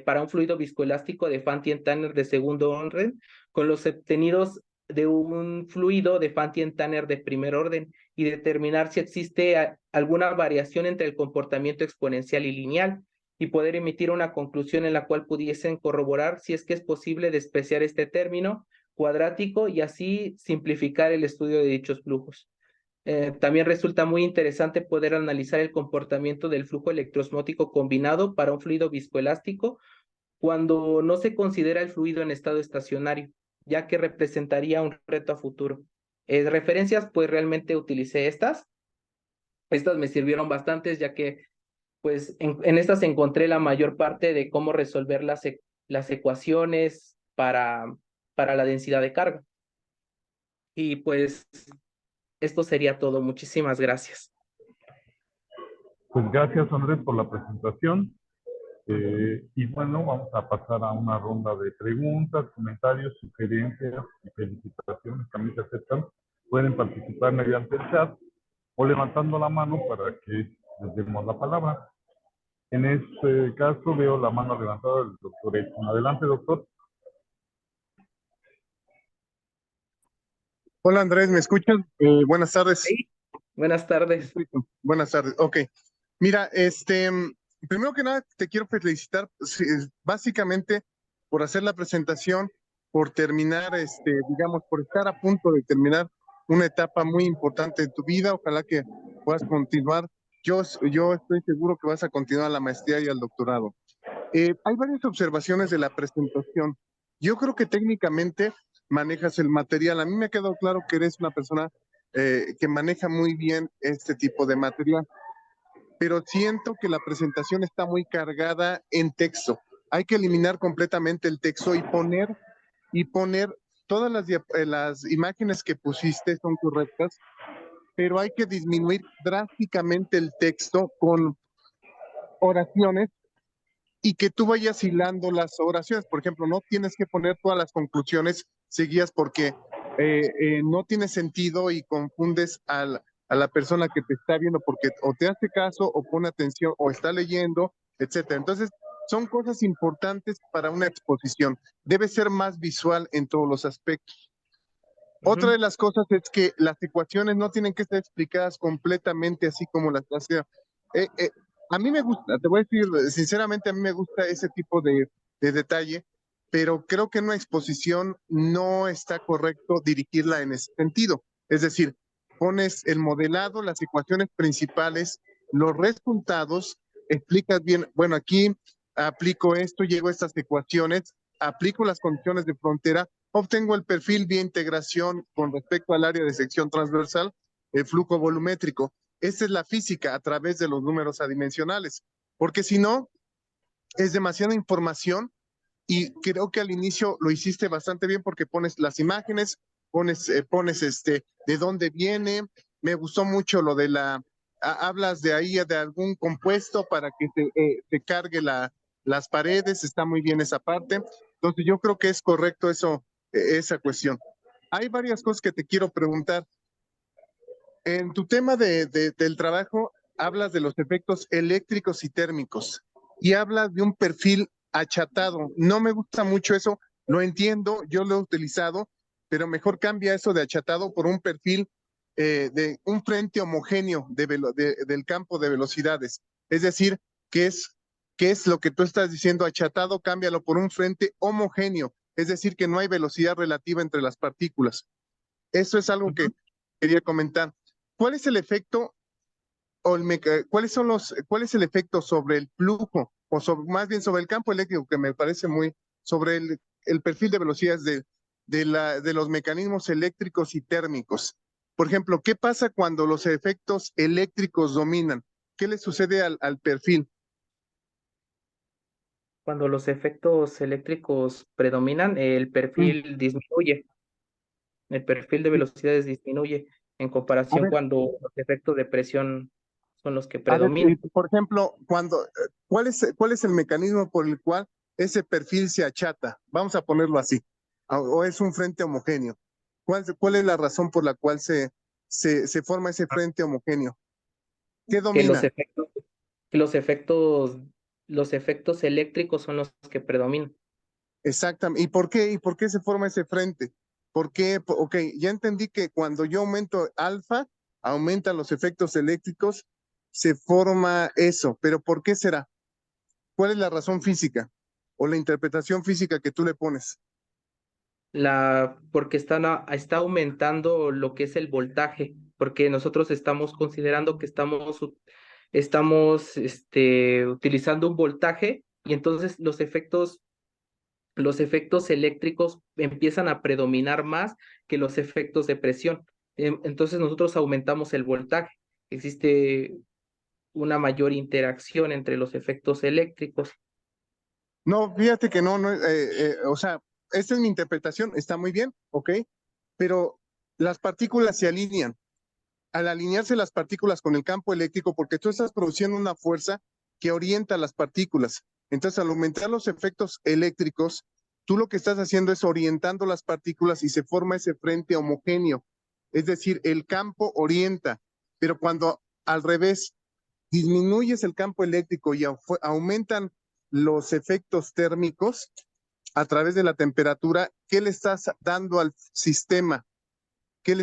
para un fluido viscoelástico de Fantin-Tanner de segundo orden con los obtenidos de un fluido de Fantin-Tanner de primer orden y determinar si existe alguna variación entre el comportamiento exponencial y lineal. y poder emitir una conclusión en la cual pudiesen corroborar si es que es posible despreciar este término cuadrático y así simplificar el estudio de dichos flujos. También resulta muy interesante poder analizar el comportamiento del flujo electroosmótico combinado para un fluido viscoelástico cuando no se considera el fluido en estado estacionario, ya que representaría un reto a futuro. Referencias, pues realmente utilicé estas. Estas me sirvieron bastantes, ya que pues en estas encontré la mayor parte de cómo resolver las ecuaciones para la densidad de carga. Y pues esto sería todo. Muchísimas gracias. Pues gracias, Andrés, por la presentación. Y bueno, vamos a pasar a una ronda de preguntas, comentarios, sugerencias y felicitaciones. También se aceptan. Pueden participar mediante el chat o levantando la mano para que les demos la palabra. En este caso veo la mano levantada del doctor Edson. Adelante, doctor. Hola Andrés, ¿me escuchan? Buenas tardes. Sí. Buenas tardes. Buenas tardes, ok. Mira, primero que nada te quiero felicitar básicamente por hacer la presentación, por terminar, digamos, por estar a punto de terminar una etapa muy importante de tu vida. Ojalá que puedas continuar. Yo estoy seguro que vas a continuar la maestría y el doctorado. Hay varias observaciones de la presentación. Yo creo que técnicamente manejas el material. A mí me ha quedado claro que eres una persona que maneja muy bien este tipo de material, pero siento que la presentación está muy cargada en texto. Hay que eliminar completamente el texto y poner todas las imágenes que pusiste son correctas, pero hay que disminuir drásticamente el texto con oraciones y que tú vayas hilando las oraciones. Por ejemplo, no tienes que poner todas las conclusiones seguidas porque no tiene sentido y confundes a la persona que te está viendo porque o te hace caso o pone atención o está leyendo, etcétera. Entonces, son cosas importantes para una exposición. Debe ser más visual en todos los aspectos. Otra de las cosas es que las ecuaciones no tienen que estar explicadas completamente así como las hace. A mí me gusta, te voy a decir, sinceramente a mí me gusta ese tipo de detalle, pero creo que en una exposición no está correcto dirigirla en ese sentido. Es decir, pones el modelado, las ecuaciones principales, los resultados, explicas bien, bueno, aquí aplico esto, llego a estas ecuaciones, aplico las condiciones de frontera, obtengo el perfil vía integración con respecto al área de sección transversal, el flujo volumétrico. Esta es la física a través de los números adimensionales, porque si no, es demasiada información y creo que al inicio lo hiciste bastante bien porque pones las imágenes, pones de dónde viene. Me gustó mucho lo de hablas de ahí de algún compuesto para que te cargue las paredes, está muy bien esa parte. Entonces yo creo que es correcto esa cuestión. Hay varias cosas que te quiero preguntar. En tu tema del trabajo, hablas de los efectos eléctricos y térmicos y hablas de un perfil achatado. No me gusta mucho eso, lo entiendo, yo lo he utilizado, pero mejor cambia eso de achatado por un perfil de un frente homogéneo del campo de velocidades. Es decir, ¿qué es lo que tú estás diciendo? Achatado, cámbialo por un frente homogéneo. Es decir, que no hay velocidad relativa entre las partículas. Eso es algo que quería comentar. ¿Cuál es el efecto cuál es el efecto sobre el flujo o más bien sobre el campo eléctrico que me parece sobre el perfil de velocidades de los mecanismos eléctricos y térmicos? Por ejemplo, ¿qué pasa cuando los efectos eléctricos dominan? ¿Qué le sucede al perfil? Cuando los efectos eléctricos predominan, el perfil disminuye. El perfil de velocidades disminuye en A comparación ver, cuando los efectos de presión son los que A ver, predominan. por ejemplo, ¿cuál es el mecanismo por el cual ese perfil se achata? Vamos a ponerlo así. O es un frente homogéneo. ¿Cuál es la razón por la cual se forma ese frente homogéneo? ¿Qué Que domina? que los efectos eléctricos son los que predominan. Exactamente. ¿Y por qué? ¿Y por qué se forma ese frente? ¿Por qué? Ok, ya entendí que cuando yo aumento alfa, aumentan los efectos eléctricos, se forma eso. Pero ¿por qué será? ¿Cuál es la razón física o la interpretación física que tú le pones? Porque está aumentando lo que es el voltaje, porque nosotros estamos considerando que estamos utilizando un voltaje y entonces los efectos eléctricos empiezan a predominar más que los efectos de presión. Entonces nosotros aumentamos el voltaje. Existe una mayor interacción entre los efectos eléctricos. No, fíjate que no, o sea, esta es mi interpretación, está muy bien, ¿ok? Pero las partículas se alinean. Al alinearse las partículas con el campo eléctrico, porque tú estás produciendo una fuerza que orienta las partículas. Entonces, al aumentar los efectos eléctricos, tú lo que estás haciendo es orientando las partículas y se forma ese frente homogéneo. Es decir, el campo orienta, pero cuando al revés disminuyes el campo eléctrico y aumentan los efectos térmicos a través de la temperatura, ¿qué le estás dando al sistema? ¿Qué le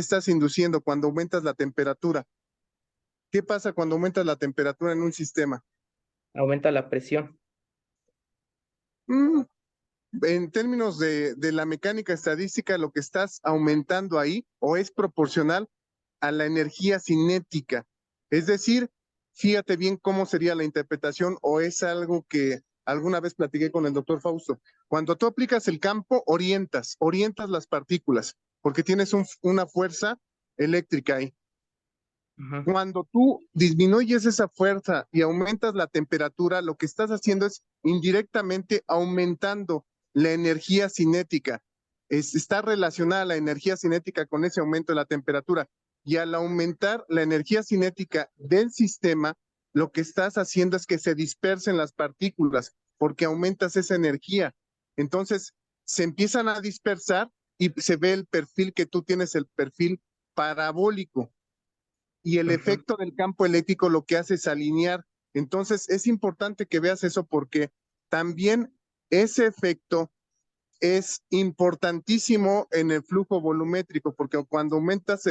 estás induciendo cuando aumentas la temperatura? ¿Qué pasa cuando aumentas la temperatura en un sistema? Aumenta la presión. Mm, en términos de la mecánica estadística, lo que estás aumentando ahí o es proporcional a la energía cinética. Es decir, fíjate bien cómo sería la interpretación o es algo que alguna vez platiqué con el doctor Fausto. Cuando tú aplicas el campo, orientas las partículas, porque tienes una fuerza eléctrica ahí. Ajá. Cuando tú disminuyes esa fuerza y aumentas la temperatura, lo que estás haciendo es indirectamente aumentando la energía cinética. Está relacionada la energía cinética con ese aumento de la temperatura. Y al aumentar la energía cinética del sistema, lo que estás haciendo es que se dispersen las partículas, porque aumentas esa energía. Entonces, se empiezan a dispersar y se ve el perfil que tú tienes, el perfil parabólico y el Ajá. efecto del campo eléctrico lo que hace es alinear. Entonces, es importante que veas eso porque también ese efecto es importantísimo en el flujo volumétrico, porque cuando aumentas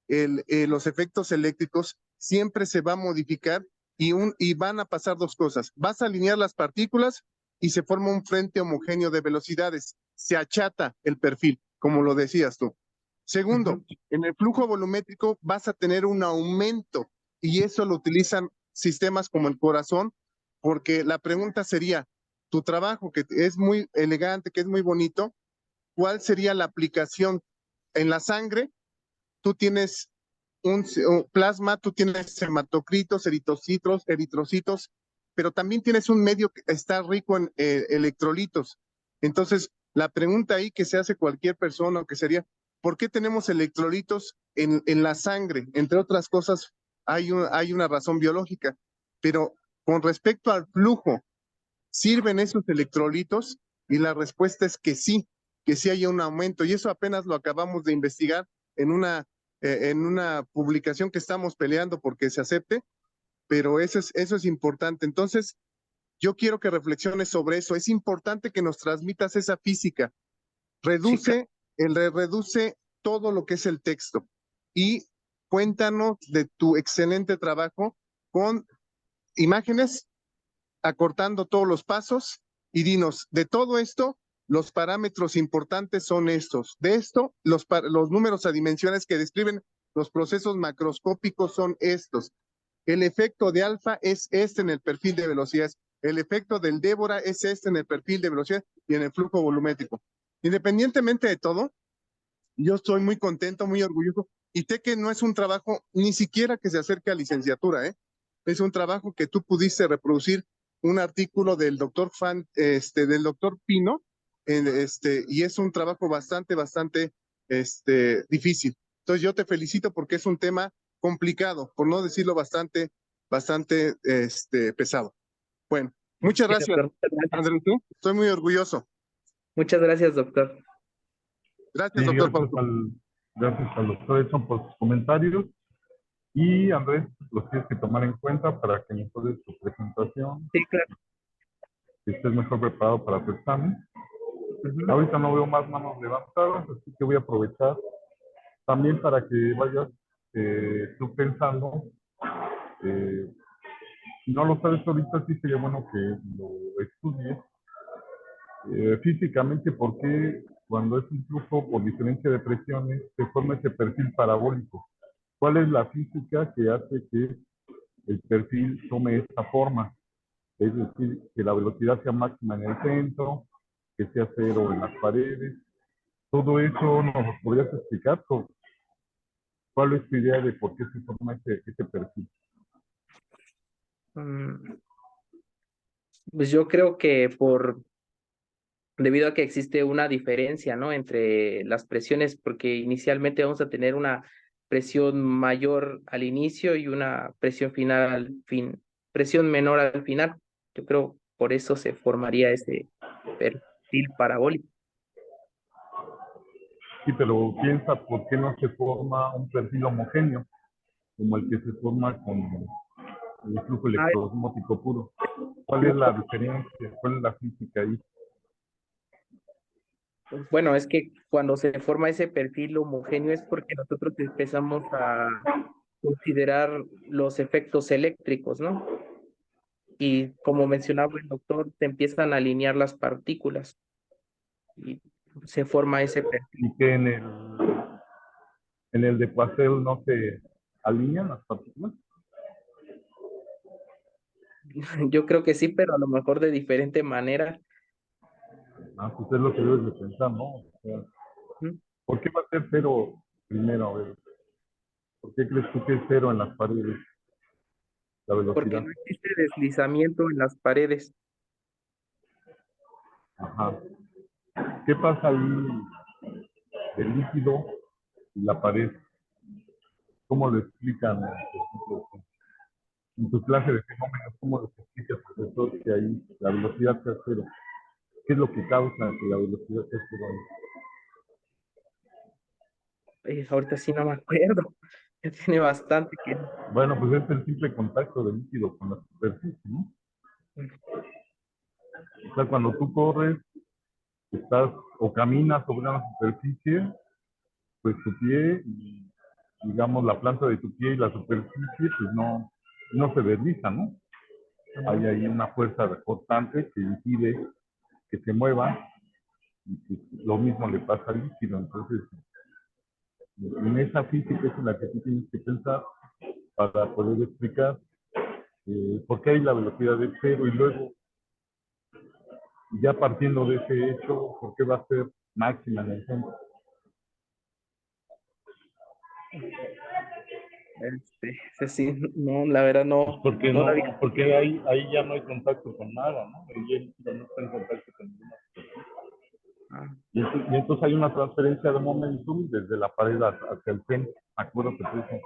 los efectos eléctricos, siempre se va a modificar y van a pasar dos cosas. Vas a alinear las partículas y se forma un frente homogéneo de velocidades. Se achata el perfil, como lo decías tú. Segundo, en el flujo volumétrico vas a tener un aumento y eso lo utilizan sistemas como el corazón, porque la pregunta sería, tu trabajo que es muy elegante, que es muy bonito, ¿cuál sería la aplicación? En la sangre, tú tienes un plasma, tú tienes hematocritos, eritrocitos, pero también tienes un medio que está rico en electrolitos. Entonces, la pregunta ahí que se hace cualquier persona, que sería, ¿por qué tenemos electrolitos en la sangre? Entre otras cosas, hay una razón biológica, pero con respecto al flujo, ¿sirven esos electrolitos? Y la respuesta es que sí haya un aumento. Y eso apenas lo acabamos de investigar en una publicación que estamos peleando porque se acepte, pero eso es importante. Entonces, yo quiero que reflexiones sobre eso. Es importante que nos transmitas esa física. Sí, Reduce todo lo que es el texto. Y cuéntanos de tu excelente trabajo con imágenes acortando todos los pasos y dinos, de todo esto, los parámetros importantes son estos. De esto, los números a dimensiones que describen los procesos macroscópicos son estos. El efecto de alfa es este en el perfil de velocidades. El efecto del Débora es este en el perfil de velocidad y en el flujo volumétrico. Independientemente de todo, yo estoy muy contento, muy orgulloso y sé que no es un trabajo ni siquiera que se acerque a licenciatura, ¿eh? Es un trabajo que tú pudiste reproducir un artículo del del doctor Pino, y es un trabajo bastante, difícil. Entonces yo te felicito porque es un tema complicado, por no decirlo bastante, pesado. Bueno, muchas sí, gracias, doctor. Muchas gracias. Andrés, ¿eh? Estoy muy orgulloso. Muchas gracias, doctor. Gracias, Sí, doctor Fausto. gracias al doctor Edson por sus comentarios. Y Andrés, los tienes que tomar en cuenta para que mejores tu presentación, Sí, claro. que estés mejor preparado para tu examen. Ujú. Ahorita no veo más manos levantadas, así que voy a aprovechar también para que vayas tú pensando eh, Si no lo sabes ahorita, sí sería bueno que lo estudies físicamente, porque cuando es un flujo por diferencia de presiones, se forma ese perfil parabólico. ¿Cuál es la física que hace que el perfil tome esta forma? Es decir, que la velocidad sea máxima en el centro, que sea cero en las paredes. Todo eso nos lo podrías explicar. ¿Cuál es tu idea de por qué se forma ese perfil? Mm, Pues yo creo que debido a que existe una diferencia, ¿no? Entre las presiones, porque inicialmente vamos a tener una presión mayor al inicio y una presión final presión menor al final. Yo creo por eso se formaría ese perfil parabólico. Sí, pero piensa por qué no se forma un perfil homogéneo, como el que se forma con el flujo A ver, electrosmótico puro. ¿Cuál es la diferencia? ¿Cuál es la física ahí? bueno, es que cuando se forma ese perfil homogéneo es porque nosotros empezamos a considerar los efectos eléctricos, ¿no? Y como mencionaba el doctor, se empiezan a alinear las partículas y se forma ese perfil. Y que en el de Poiseuille no se alinean las partículas. Yo creo que sí, pero a lo mejor de diferente manera. Ah, pues es lo que debes de pensar, ¿no? O sea, Ujú. ¿por qué va a ser cero primero? A ver, ¿por qué crees tú que es cero en las paredes, la Porque velocidad? no existe deslizamiento en las paredes. Ajá. ¿Qué pasa ahí del líquido y la pared? ¿Cómo lo explican, por ejemplo, en tu clase de fenómenos? ¿Cómo les explicas, profesor, que ahí la velocidad sea cero? ¿Qué es lo que causa que la velocidad sea cero ahí? Ahorita sí no me acuerdo. Ya tiene bastante que... Bueno, pues es el simple contacto del líquido con la superficie, ¿no? O sea, cuando tú corres, estás o caminas sobre una superficie, pues tu pie, y, digamos, la planta de tu pie y la superficie, pues no se deslizan, ¿no? Hay ahí una fuerza constante que impide que se mueva, y pues lo mismo le pasa al líquido. Entonces, en esa física es en la que tú tienes que pensar para poder explicar por qué hay la velocidad de cero, y luego, ya partiendo de ese hecho, por qué va a ser máxima en el centro. Ese sí, no, la verdad Pues no, porque no la no, vi. porque ahí ya no hay contacto con nada, ¿no? Ahí el líquido no está en contacto con ninguna. Ah, Y entonces hay una transferencia de momentum desde la pared hacia el centro. Acuérdate que eso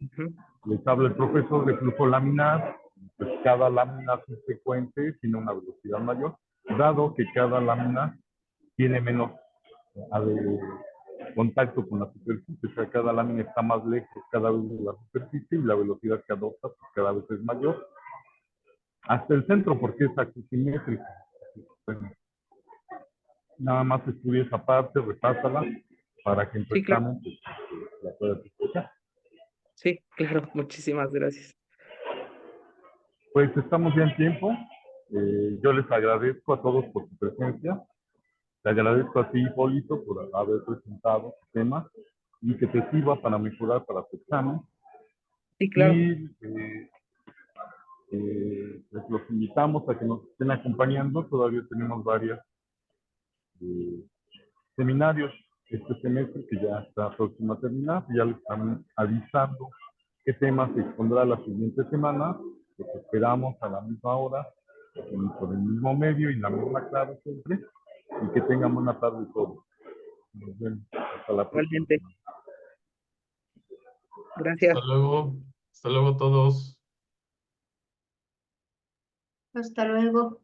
ujú. les habla el profesor de flujo laminar. Pues cada lámina subsecuente tiene una velocidad mayor, dado que cada lámina tiene menos contacto con la superficie. O sea, cada lámina está más lejos cada vez de la superficie, y la velocidad que adopta pues, cada vez es mayor hasta el centro, porque es axisimétrico. Bueno, nada más estudia esa parte, repásala para que en tu Sí, claro, examen pues, la puedas escuchar. sí, claro, muchísimas gracias. Pues estamos ya en tiempo. Yo les agradezco a todos por su presencia. Te agradezco a ti, Hipólito, por haber presentado tu tema y que te sirva para mejorar para tu examen. Sí, claro. Y pues los invitamos a que nos estén acompañando. Todavía tenemos varios seminarios este semestre que ya está próximo a terminar. Ya les están avisando qué temas se expondrá la siguiente semana. Los esperamos a la misma hora, por el mismo medio y la misma clave siempre. Y que tengan buena tarde todos. Nos vemos. Hasta la próxima Igualmente. semana. Gracias. Hasta luego todos. Hasta luego.